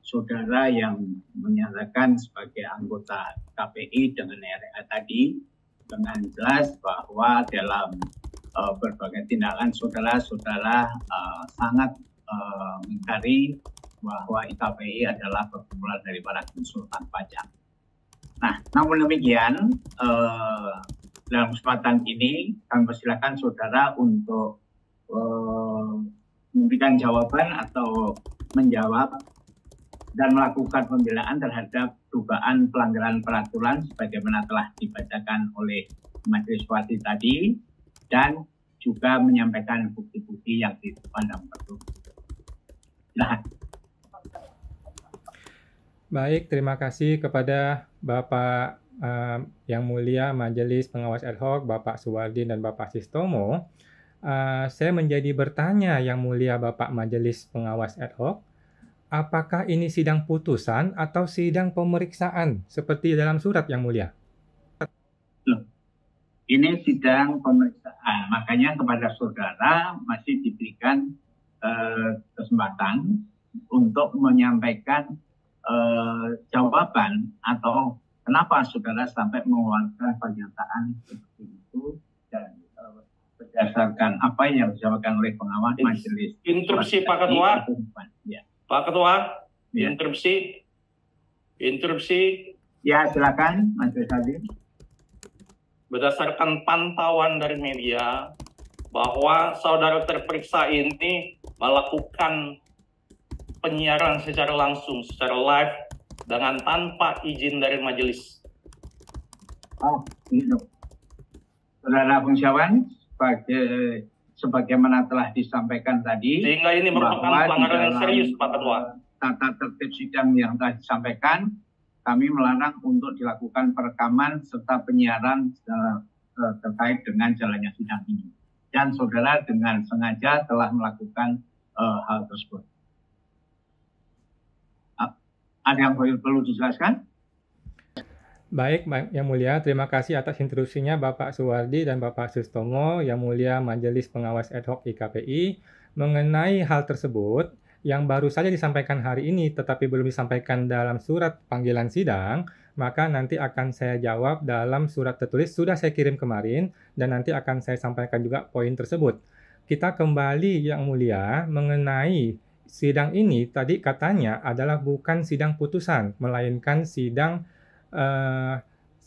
saudara yang menyatakan sebagai anggota KPI dengan RA tadi dengan jelas bahwa dalam berbagai tindakan saudara sangat mengingkari bahwa IKPI adalah perkumpulan dari para konsultan pajak. Nah, namun demikian, dalam kesempatan ini kami persilakan saudara untuk memberikan jawaban atau menjawab dan melakukan pembelaan terhadap dugaan pelanggaran peraturan sebagaimana telah dibacakan oleh Majelis Wati tadi, dan juga menyampaikan bukti-bukti yang dipandang perlu. Silahkan. Baik, terima kasih kepada Bapak yang mulia Majelis Pengawas Ad Hoc, Bapak Suwardi dan Bapak Sistomo. Saya menjadi bertanya yang mulia Bapak Majelis Pengawas Ad Hoc, apakah ini sidang putusan atau sidang pemeriksaan seperti dalam surat yang mulia? Ini sidang pemeriksaan, makanya kepada saudara masih diberikan kesempatan untuk menyampaikan jawaban atau kenapa saudara sampai mengeluarkan pernyataan seperti itu, dan berdasarkan apa yang disampaikan oleh pengawas majelis. Interupsi Pak Ketua. Ya. Pak Ketua, Ya. interupsi. Ya, silakan Majelis Hakim. Berdasarkan pantauan dari media bahwa saudara terperiksa ini melakukan penyiaran secara langsung, secara live dengan tanpa izin dari majelis. Oh, gitu. Saudara Fungsiawan, sebagaimana telah disampaikan tadi, Sehingga ini merupakan pelanggaran yang serius, Pak Ketua. Tata tertib sidang yang telah disampaikan, kami melarang untuk dilakukan perekaman serta penyiaran terkait dengan jalannya sidang ini. Dan saudara dengan sengaja telah melakukan hal tersebut. Ada yang perlu dijelaskan? Baik, Yang Mulia, terima kasih atas instruksinya Bapak Suwardi dan Bapak Sistomo, Yang Mulia Majelis Pengawas Ad Hoc IKPI, mengenai hal tersebut yang baru saja disampaikan hari ini tetapi belum disampaikan dalam surat panggilan sidang, maka nanti akan saya jawab dalam surat tertulis, sudah saya kirim kemarin, dan nanti akan saya sampaikan juga poin tersebut. Kita kembali Yang Mulia mengenai sidang ini, tadi katanya adalah bukan sidang putusan, melainkan sidang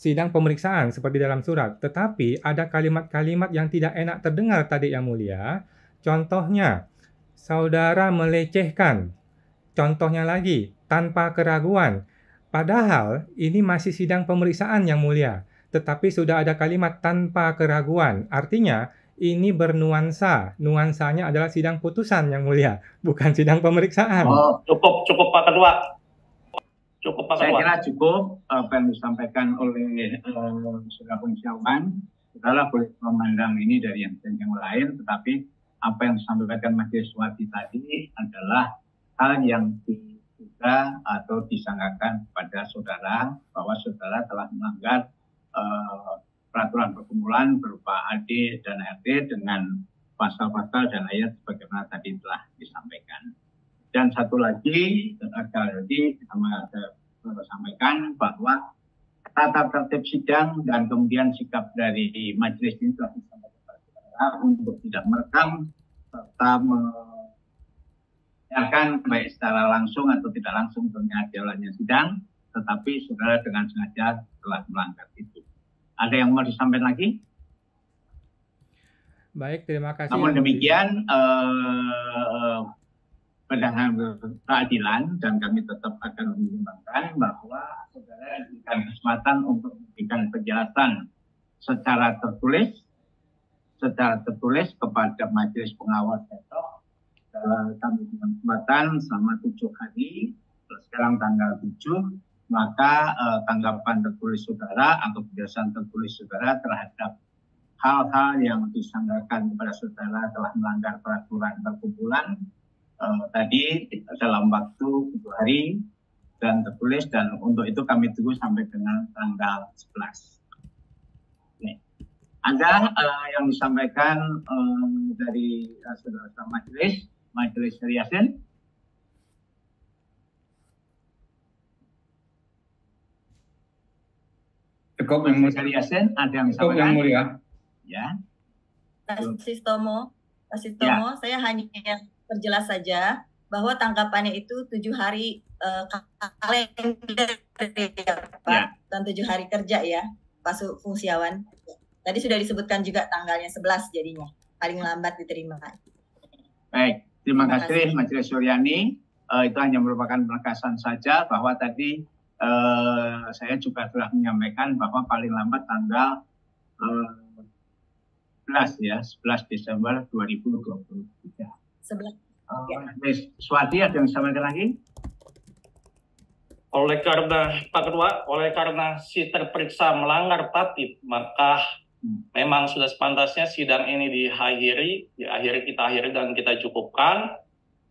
pemeriksaan seperti dalam surat. Tetapi ada kalimat-kalimat yang tidak enak terdengar tadi Yang Mulia. Contohnya, saudara melecehkan. Contohnya lagi, tanpa keraguan. Padahal ini masih sidang pemeriksaan Yang Mulia. Tetapi sudah ada kalimat tanpa keraguan. Artinya ini bernuansa. Nuansanya adalah sidang putusan Yang Mulia, bukan sidang pemeriksaan. Oh, Cukup Pak Ketua. Cukup Pak saya Ketua. kira cukup apa yang disampaikan oleh Saudara Fungsiawan. Saudara boleh memandang ini dari yang lain, tetapi apa yang disampaikan Majelis Wati tadi adalah hal yang diduga atau disangkakan kepada saudara bahwa saudara telah melanggar peraturan perkumpulan berupa AD dan RT dengan pasal-pasal dan ayat sebagaimana tadi telah disampaikan. Dan satu lagi, tadi saya sampaikan bahwa tata tertib sidang dan kemudian sikap dari majelis ini telah disampaikan untuk tidak merekam serta menyiarkan baik secara langsung atau tidak langsung terkait jalannya sidang, tetapi saudara dengan sengaja telah melanggar itu. Ada yang mau disampaikan lagi? Baik, terima kasih. Namun demikian, berdasarkan keadilan, dan kami tetap akan mempertimbangkan bahwa saudara diberikan kesempatan untuk memberikan penjelasan secara tertulis kepada Majelis Pengawas Ad Hoc. Kami dengan kesempatan selama 7 hari, sekarang tanggal 7, maka tanggapan tertulis saudara atau penjelasan tertulis saudara terhadap hal-hal yang disangkakan kepada saudara telah melanggar peraturan perkumpulan tadi dalam waktu 7 hari dan tertulis, dan untuk itu kami tunggu sampai dengan tanggal 11. Nih. Ada yang disampaikan dari saudara Majelis Yasin? Cukup yang Majelis Yasin, ada yang Cukup disampaikan? yang mulia. Ya. Pak Sistomo, saya hanya perjelas saja bahwa tanggapannya itu 7 hari kalender ya, Pak, Ya. dan 7 hari kerja ya, Pak Fungsiawan. Tadi sudah disebutkan juga tanggalnya 11 jadinya, paling lambat diterima. Baik, terima kasih Majelis Suryani. Itu hanya merupakan penegasan saja bahwa tadi saya juga telah menyampaikan bahwa paling lambat tanggal 11 Desember 2023. 11. Majelis Swati ada yang disampaikan lagi? Oleh karena Pak Ketua, oleh karena si terperiksa melanggar tatib, maka memang sudah sepantasnya sidang ini kita akhiri dan kita cukupkan.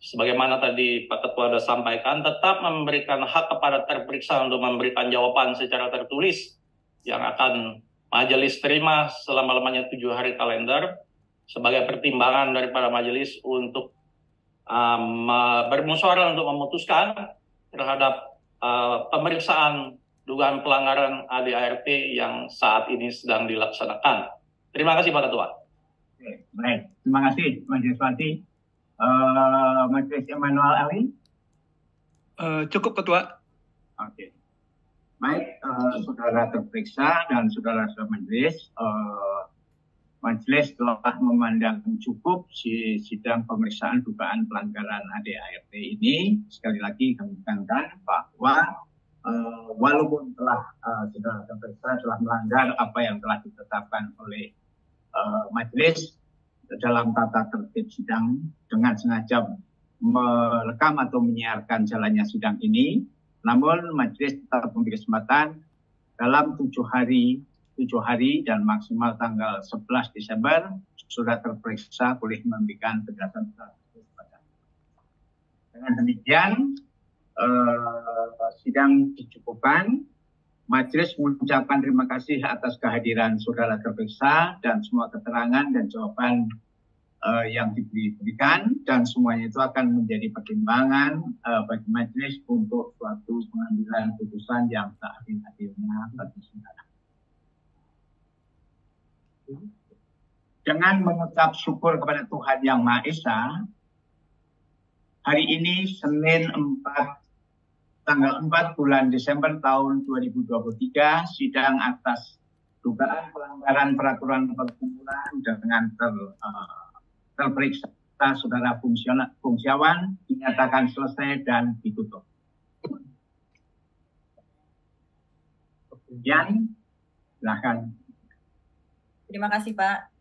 Sebagaimana tadi Pak Ketua sudah sampaikan, tetap memberikan hak kepada terperiksa untuk memberikan jawaban secara tertulis yang akan majelis terima selama-lamanya 7 hari kalender sebagai pertimbangan daripada majelis untuk bermusyawarah untuk memutuskan terhadap pemeriksaan dugaan pelanggaran ADART yang saat ini sedang dilaksanakan. Terima kasih Pak Ketua. Baik, terima kasih Majelis Swati. Majelis Emmanuel Ali? Cukup Ketua. Oke. Baik, saudara terperiksa dan saudara majelis, majelis telah memandang cukup sidang pemeriksaan dugaan pelanggaran ADART ini. Sekali lagi kami tekankan bahwa walaupun telah saudara terperiksa telah melanggar apa yang telah ditetapkan oleh majelis dalam tata tertib sidang dengan sengaja merekam atau menyiarkan jalannya sidang ini, namun majelis tetap memberi kesempatan dalam 7 hari dan maksimal tanggal 11 Desember sudah terperiksa boleh memberikan tegasan kepada. Dengan demikian sidang dicukupkan. Majelis mengucapkan terima kasih atas kehadiran saudara terperiksa dan semua keterangan dan jawaban yang diberikan, dan semuanya itu akan menjadi pertimbangan bagi majelis untuk suatu pengambilan putusan yang seadil-adilnya bagi saudara. Dengan mengucap syukur kepada Tuhan Yang Maha Esa, hari ini Senin tanggal 4 bulan Desember tahun 2023, sidang atas dugaan pelanggaran peraturan perkumpulan dengan terperiksa saudara Fungsiawan dinyatakan selesai dan ditutup. Kemudian, silakan. Terima kasih Pak.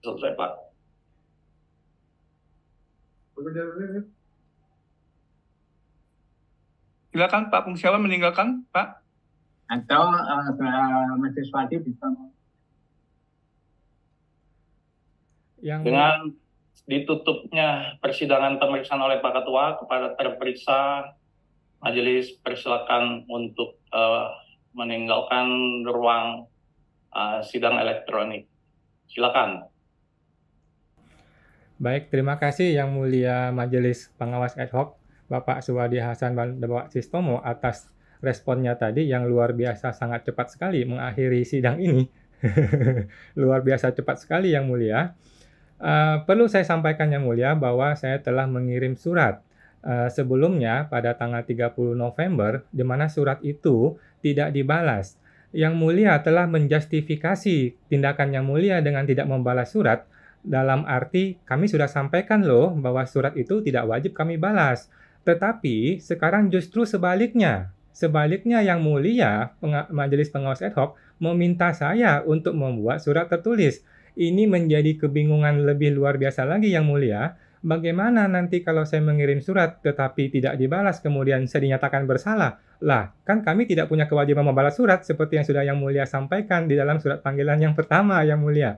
Selesai Pak. Silakan Pak Fungsiawan meninggalkan Pak. Atau Majelis Swati bisa. Dengan ditutupnya persidangan pemeriksaan oleh Pak Ketua kepada terperiksa, majelis persilakan untuk meninggalkan ruang sidang elektronik. Silakan. Baik, terima kasih Yang Mulia Majelis Pengawas Ad Hoc Bapak Suwadi Hasan dan Bapak Sistomo atas responnya tadi yang luar biasa, sangat cepat sekali mengakhiri sidang ini. Luar biasa cepat sekali Yang Mulia. Perlu saya sampaikan Yang Mulia bahwa saya telah mengirim surat sebelumnya pada tanggal 30 November, di mana surat itu tidak dibalas. Yang Mulia telah menjustifikasi tindakan Yang Mulia dengan tidak membalas surat, dalam arti kami sudah sampaikan loh bahwa surat itu tidak wajib kami balas. Tetapi sekarang justru sebaliknya. Sebaliknya Yang Mulia, Majelis Pengawas Ad Hoc meminta saya untuk membuat surat tertulis. Ini menjadi kebingungan lebih luar biasa lagi Yang Mulia. Bagaimana nanti kalau saya mengirim surat tetapi tidak dibalas kemudian saya dinyatakan bersalah? Lah, kan kami tidak punya kewajiban membalas surat seperti yang sudah Yang Mulia sampaikan di dalam surat panggilan yang pertama Yang Mulia.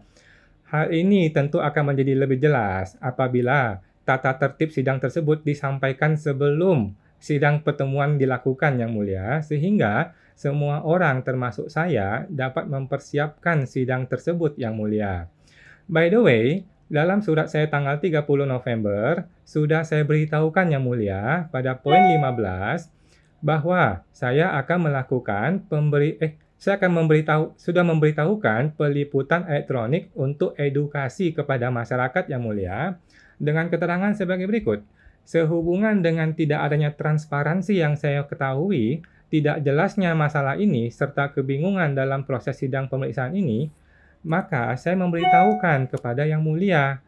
Hal ini tentu akan menjadi lebih jelas apabila tata tertib sidang tersebut disampaikan sebelum sidang pertemuan dilakukan Yang Mulia, sehingga semua orang termasuk saya dapat mempersiapkan sidang tersebut Yang Mulia. By the way, dalam surat saya tanggal 30 November, sudah saya beritahukan Yang Mulia pada poin 15, bahwa saya akan sudah memberitahukan peliputan elektronik untuk edukasi kepada masyarakat yang mulia dengan keterangan sebagai berikut. Sehubungan dengan tidak adanya transparansi yang saya ketahui, tidak jelasnya masalah ini, serta kebingungan dalam proses sidang pemeriksaan ini, maka saya memberitahukan kepada yang mulia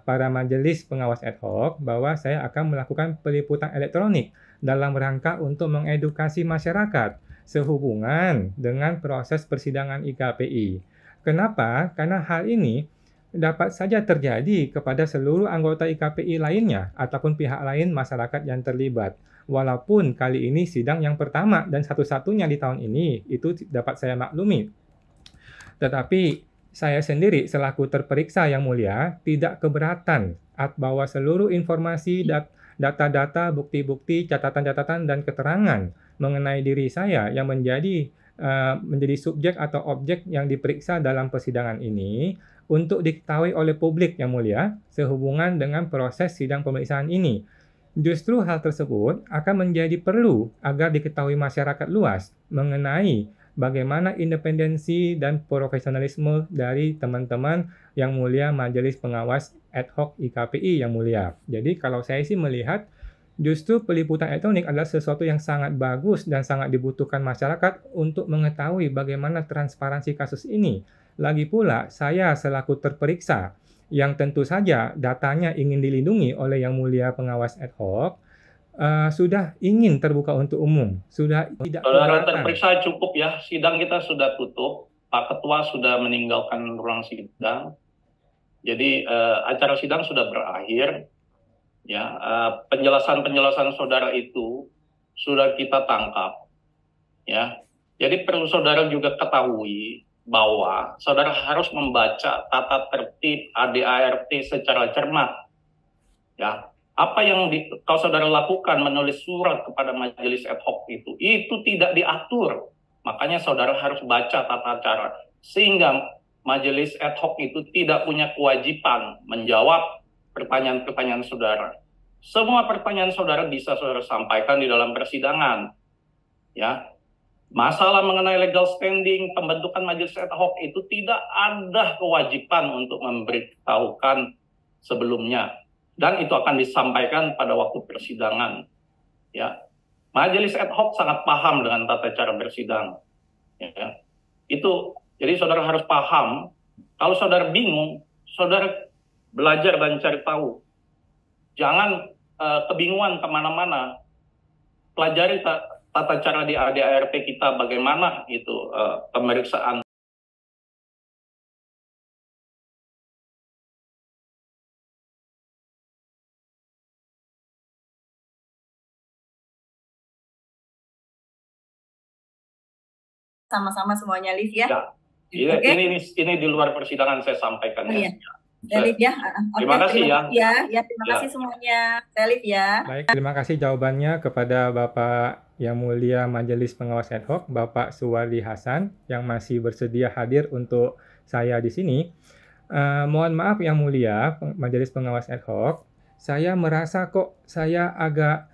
para majelis pengawas ad hoc bahwa saya akan melakukan peliputan elektronik dalam rangka untuk mengedukasi masyarakat sehubungan dengan proses persidangan IKPI. Kenapa? Karena hal ini dapat saja terjadi kepada seluruh anggota IKPI lainnya ataupun pihak lain masyarakat yang terlibat. Walaupun kali ini sidang yang pertama dan satu-satunya di tahun ini, itu dapat saya maklumi. Tetapi saya sendiri selaku terperiksa yang mulia tidak keberatan bahwa seluruh informasi, data-data, bukti-bukti, catatan-catatan, dan keterangan mengenai diri saya yang menjadi subjek atau objek yang diperiksa dalam persidangan ini untuk diketahui oleh publik yang mulia sehubungan dengan proses sidang pemeriksaan ini. Justru hal tersebut akan menjadi perlu agar diketahui masyarakat luas mengenai bagaimana independensi dan profesionalisme dari teman-teman yang mulia Majelis Pengawas Ad Hoc IKPI yang mulia. Jadi kalau saya sih melihat justru peliputan elektronik adalah sesuatu yang sangat bagus dan sangat dibutuhkan masyarakat untuk mengetahui bagaimana transparansi kasus ini. Lagi pula, saya selaku terperiksa yang tentu saja datanya ingin dilindungi oleh yang mulia pengawas ad hoc, sudah ingin terbuka untuk umum, sudah tidak Saudara terperiksa cukup ya, sidang kita sudah tutup, Pak Ketua sudah meninggalkan ruang sidang, jadi acara sidang sudah berakhir, ya penjelasan saudara itu sudah kita tangkap, ya. Jadi perlu saudara juga ketahui bahwa saudara harus membaca tata tertib ADART secara cermat, ya. Apa yang kalau saudara lakukan menulis surat kepada majelis ad hoc itu tidak diatur. Makanya saudara harus baca tata cara sehingga majelis ad hoc itu tidak punya kewajiban menjawab pertanyaan-pertanyaan saudara. Semua pertanyaan saudara bisa saudara sampaikan di dalam persidangan. Ya. Masalah mengenai legal standing pembentukan majelis ad hoc itu tidak ada kewajiban untuk memberitahukan sebelumnya. Dan itu akan disampaikan pada waktu persidangan. Ya, majelis ad hoc sangat paham dengan tata cara bersidang. Ya, itu jadi saudara harus paham. Kalau saudara bingung, saudara belajar dan cari tahu. Jangan kebingungan kemana-mana. Pelajari tata cara di ADART kita bagaimana itu pemeriksaan. Sama-sama semuanya, Liv ya. Ya. Ini di luar persidangan saya sampaikan ya. Ya, Liv ya. Terima kasih ya. Terima kasih semuanya. Liv ya. Baik, terima kasih jawabannya kepada Bapak yang mulia Majelis Pengawas Ad Hoc, Bapak Suwardi Hasan yang masih bersedia hadir untuk saya di sini. Mohon maaf yang mulia Majelis Pengawas Ad Hoc, saya merasa kok saya agak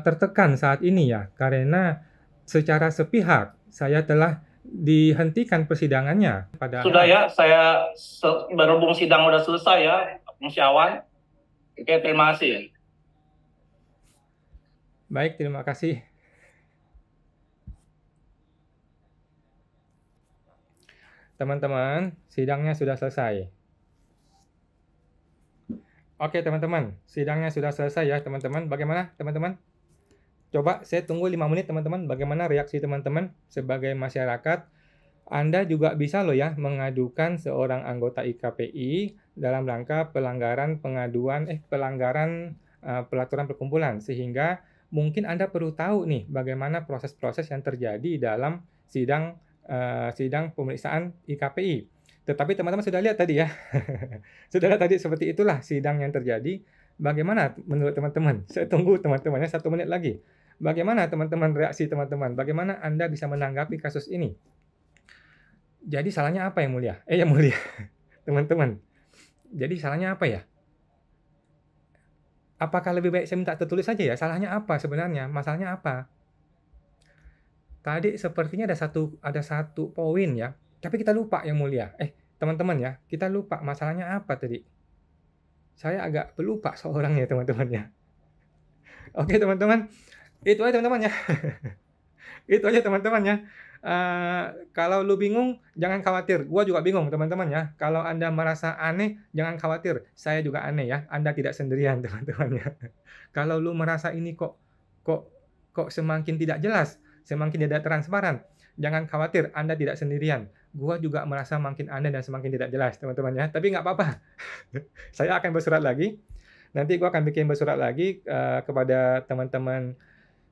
tertekan saat ini ya, karena secara sepihak saya telah dihentikan persidangannya. Sudah ya, saya berhubung sidang sudah selesai ya, Bung Syawan. Oke, terima kasih. Baik, terima kasih. Teman-teman, sidangnya sudah selesai. Oke, teman-teman, sidangnya sudah selesai ya, teman-teman. Bagaimana, teman-teman? Coba saya tunggu 5 menit teman-teman, bagaimana reaksi teman-teman sebagai masyarakat. Anda juga bisa loh ya mengadukan seorang anggota IKPI dalam rangka pelanggaran pelaturan perkumpulan, sehingga mungkin Anda perlu tahu nih bagaimana proses-proses yang terjadi dalam sidang pemeriksaan IKPI. Tetapi teman-teman sudah lihat tadi ya. Sudah lihat tadi seperti itulah sidang yang terjadi. Bagaimana menurut teman-teman? Saya tunggu teman-temannya 1 menit lagi. Bagaimana teman-teman reaksi teman-teman? Bagaimana Anda bisa menanggapi kasus ini? Jadi salahnya apa yang mulia? Yang mulia. Teman-teman. Jadi salahnya apa ya? Apakah lebih baik saya minta tertulis saja ya? Salahnya apa sebenarnya? Masalahnya apa? tadi sepertinya ada satu poin ya, tapi kita lupa yang mulia. Teman-teman ya, kita lupa masalahnya apa tadi. Saya agak pelupa seorang ya teman-teman ya. Oke teman-teman, itu aja teman-teman ya. Itu aja teman-teman ya. Kalau lu bingung, jangan khawatir. Gua juga bingung teman-teman ya. Kalau Anda merasa aneh, jangan khawatir. Saya juga aneh ya. Anda tidak sendirian teman-teman ya. Kalau lu merasa ini kok semakin tidak jelas, semakin tidak transparan, jangan khawatir. Anda tidak sendirian. Gua juga merasa makin aneh dan semakin tidak jelas teman-teman ya. Tapi nggak apa-apa. Saya akan bersurat lagi. Nanti gua akan bikin bersurat lagi kepada teman-teman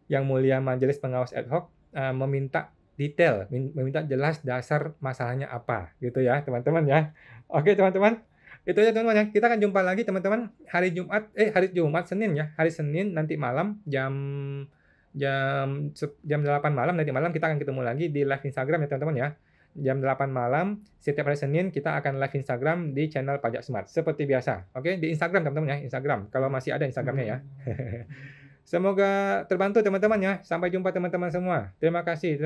yang mulia Majelis Pengawas Ad Hoc, meminta detail, meminta jelas dasar masalahnya apa, gitu ya teman-teman ya. Oke teman-teman, itu aja teman-teman ya. Kita akan jumpa lagi teman-teman hari Jumat, Senin ya, hari Senin nanti malam jam 8 malam, nanti malam kita akan ketemu lagi di live Instagram ya teman-teman ya. Jam 8 malam setiap hari Senin kita akan live Instagram di channel Pajak Smart seperti biasa. Oke, di Instagram teman-teman ya, Instagram. Kalau masih ada Instagramnya ya. Semoga terbantu teman-teman ya. Sampai jumpa teman-teman semua. Terima kasih.